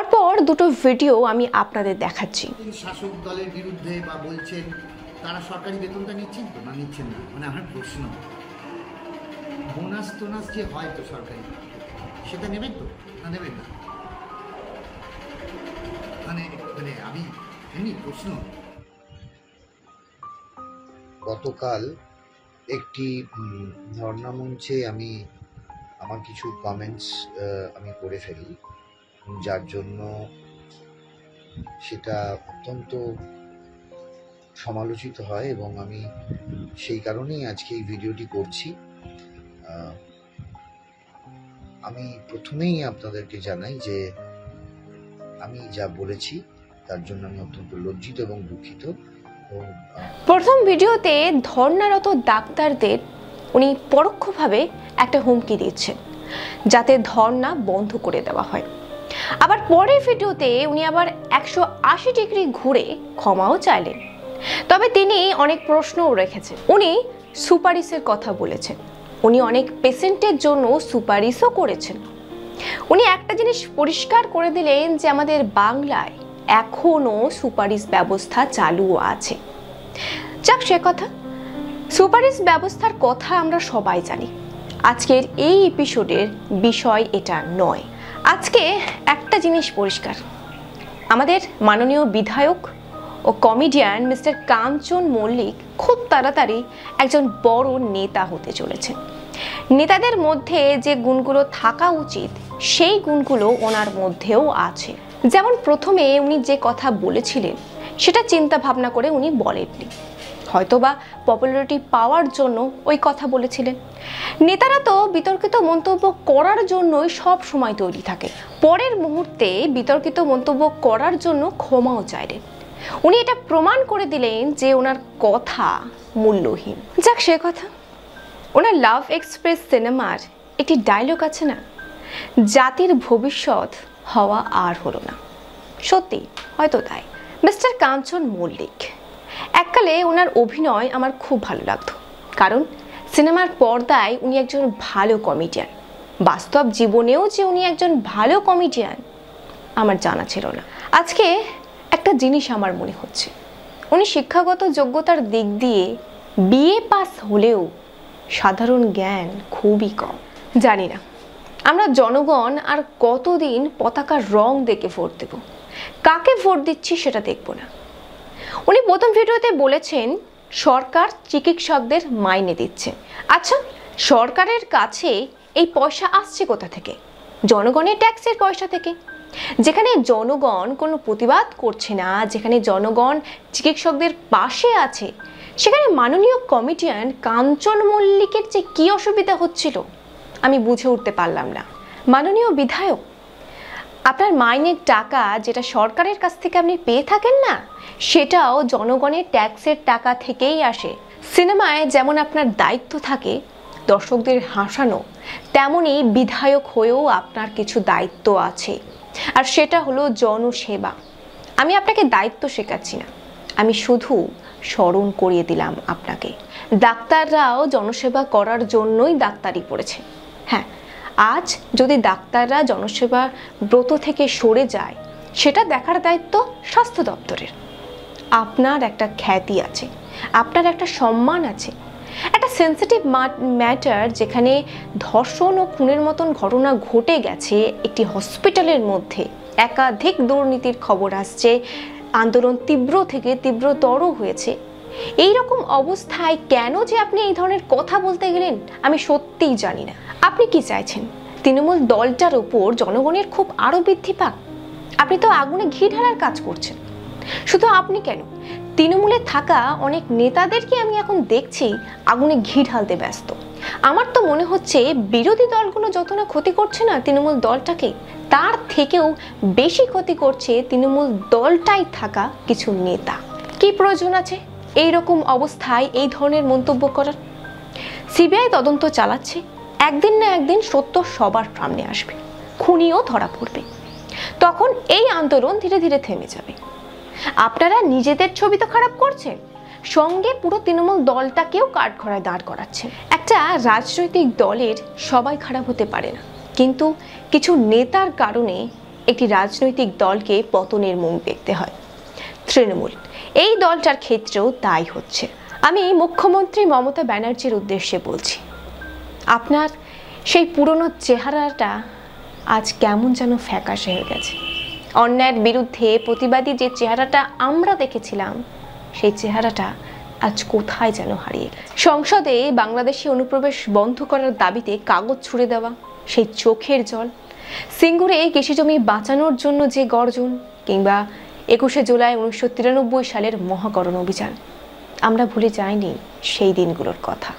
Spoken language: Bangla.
পরপর দুটো ভিডিও আমি আপনাদের দেখাচ্ছি। শাসক দলের বিরুদ্ধে বা বলছেন তারা সরকারি বেতনটা নিচ্ছেন তো না নিচ্ছেন না, মানে আমার প্রশ্ন বোনাস টোনাস যে হয় তো সরকারি সেটা নেবেন তো না নেবেন না, মানে মানে আমি এমনি প্রশ্ন। গতকাল একটি ধর্ণা মঞ্চে আমি আমার কিছু কমেন্টস আমি করে ফেলি, যার জন্য সেটা অত্যন্ত সমালোচিত হয় এবং আমি সেই কারণেই আজকে এই ভিডিওটি করছি। আমি প্রথমেই আপনাদেরকে জানাই যে আমি যা বলেছি তার জন্য আমি অত্যন্ত লজ্জিত এবং দুঃখিত। প্রথম ভিডিওতে ধর্ণারত ডাক্তারদের উনি পরোক্ষভাবে একটা হুমকি দিচ্ছেন যাতে ধর্ণা বন্ধ করে দেওয়া হয়। আবার পরের ভিডিওতে উনি আবার 180 ডিগ্রি ঘুরে ক্ষমাও চাইলেন। তবে তিনি অনেক প্রশ্নও রেখেছেন। উনি সুপারিশের কথা বলেছেন, উনি অনেক পেশেন্টের জন্য সুপারিশও করেছেন। উনি একটা জিনিস পরিষ্কার করে দিলেন যে আমাদের বাংলায় এখনো সুপারিশ ব্যবস্থা চালু আছে। যাক সে কথা, সুপারিশ ব্যবস্থার কথা আমরা সবাই জানি। আজকের এই এপিসোডের বিষয় এটা নয়। আজকে একটা জিনিস পরিষ্কার, আমাদের মাননীয় বিধায়ক ও কমেডিয়ান মিস্টার কাঞ্চন মল্লিক খুব তাড়াতাড়ি একজন বড় নেতা হতে চলেছেন। নেতাদের মধ্যে যে গুণগুলো থাকা উচিত সেই গুণগুলো ওনার মধ্যেও আছে। যেমন প্রথমে উনি যে কথা বলেছিলেন সেটা চিন্তা ভাবনা করে উনি বলেননি, হয়তোবা পপুলারিটি পাওয়ার জন্য ওই কথা বলেছিলেন। নেতারা তো বিতর্কিত মন্তব্য করার জন্যই সব সময় তৈরি থাকে, পরের মুহূর্তে বিতর্কিত মন্তব্য করার জন্য ক্ষমাও চাইলেন। উনি এটা প্রমাণ করে দিলেন যে ওনার কথা মূল্যহীন। যাক সে কথা, ওনার লাভ এক্সপ্রেস সিনেমার একটি ডায়লগ আছে না, জাতির ভবিষ্যৎ হওয়া আর হলো না। সত্যি হয়তো তাই। মিস্টার কাঞ্চন মল্লিক, এককালে ওনার অভিনয় আমার খুব ভালো লাগতো, কারণ সিনেমার পর্দায় উনি একজন ভালো কমেডিয়ান। বাস্তব জীবনেও যে উনি একজন ভালো কমেডিয়ান আমার জানা ছিল না। আজকে একটা জিনিস আমার মনে হচ্ছে, উনি শিক্ষাগত যোগ্যতার দিক দিয়ে বিএ পাস হলেও সাধারণ জ্ঞান খুবই কম। জানি না আমরা জনগণ আর কতদিন পতাকার রং দেখে ভোট দেব, কাকে ভোট দিচ্ছি সেটা দেখব না। উনি প্রথম ভিডিওতে বলেছেন সরকার চিকিৎসকদের মাইনে দিচ্ছে। আচ্ছা, সরকারের কাছে এই পয়সা আসছে কোথা থেকে? জনগণের ট্যাক্সের পয়সা থেকে। যেখানে জনগণ কোনো প্রতিবাদ করছে না, যেখানে জনগণ চিকিৎসকদের পাশে আছে, সেখানে মাননীয় কমেডিয়ান কাঞ্চন মল্লিকের যে কী অসুবিধা হচ্ছিল আমি বুঝে উঠতে পারলাম না। মাননীয় বিধায়ক, আপনার মাইনের টাকা যেটা সরকারের কাছ থেকে আপনি পেয়ে থাকেন না, সেটাও জনগণের ট্যাক্সের টাকা থেকেই আসে। সিনেমায় যেমন আপনার দায়িত্ব থাকে দর্শকদের হাসানো, তেমনই বিধায়ক হয়েও আপনার কিছু দায়িত্ব আছে, আর সেটা হলো জনসেবা। আমি আপনাকে দায়িত্ব শেখাচ্ছি না, আমি শুধু স্মরণ করিয়ে দিলাম আপনাকে। ডাক্তাররাও জনসেবা করার জন্যই ডাক্তারি পড়েছে। হ্যাঁ, আজ যদি ডাক্তাররা জনসেবা ব্রত থেকে সরে যায় সেটা দেখার দায়িত্ব স্বাস্থ্য দপ্তরের। আপনার একটা খ্যাতি আছে, আপনার একটা সম্মান আছে। একটা সেন্সিটিভ ম্যাটার যেখানে ধর্ষণ ও খুনের মতন ঘটনা ঘটে গেছে, একটি হসপিটালের মধ্যে একাধিক দুর্নীতির খবর আসছে, আন্দোলন তীব্র থেকে তীব্রতর হয়েছে। এই রকম অবস্থায় কেন যে আপনি এই ধরনের কথা বলতে গেলেন আমি সত্যিই জানি না। আপনি কি চাইছেন তৃণমূল দলটার উপর জনগণের খুব আরো বৃদ্ধি পাক? আপনি তো আগুনে ঘি ঢালার কাজ করছেন। শুধু আপনি কেন, তৃণমূলে থাকা অনেক নেতাদেরকে আমি এখন দেখছি আগুনে ঘি ঢালতে ব্যস্ত। আমার তো মনে হচ্ছে বিরোধী দলগুলো যত না ক্ষতি করছে না তৃণমূল দলটাকে, তার থেকেও বেশি ক্ষতি করছে তৃণমূল দলটাই থাকা কিছু নেতা। কি প্রয়োজন আছে এই রকম অবস্থায় এই ধরনের মন্তব্য করার? সিবিআই তদন্ত চালাচ্ছে, একদিন না একদিন সত্য সবার সামনে আসবে, খুনিও ধরা পড়বে। তখন এই আন্দোলন ধীরে ধীরে থেমে যাবে। আপনারা নিজেদের ছবি তো খারাপ করছেন, সঙ্গে পুরো তৃণমূল দলটাকেও কাঠগড়ায় দাঁড় করাচ্ছেন। একটা রাজনৈতিক দলের সবাই খারাপ হতে পারে না, কিন্তু কিছু নেতার কারণে একটি রাজনৈতিক দলকে পতনের মুখ দেখতে হয়, তৃণমূল। এই দলটার ক্ষেত্রেও তাই হচ্ছে। আমি মুখ্যমন্ত্রী মমতা ব্যানার্জির উদ্দেশ্যে বলছি, আপনার সেই পুরনো চেহারাটা আজ কেমন যেন ফ্যাকাশে হয়ে গেছে। অন্যায়ের বিরুদ্ধে প্রতিবাদী যে চেহারাটা আমরা দেখেছিলাম, সেই চেহারাটা আজ কোথায় যেন হারিয়ে গেছে। সংসদে বাংলাদেশি অনুপ্রবেশ বন্ধ করার দাবিতে কাগজ ছুড়ে দেওয়া, সেই চোখের জল, সিঙ্গুরে কৃষিজমি বাঁচানোর জন্য যে গর্জন, কিংবা 21শে জুলাই 1993 সালের মহাকরণ অভিযান, আমরা ভুলে যাইনি সেই দিনগুলোর কথা।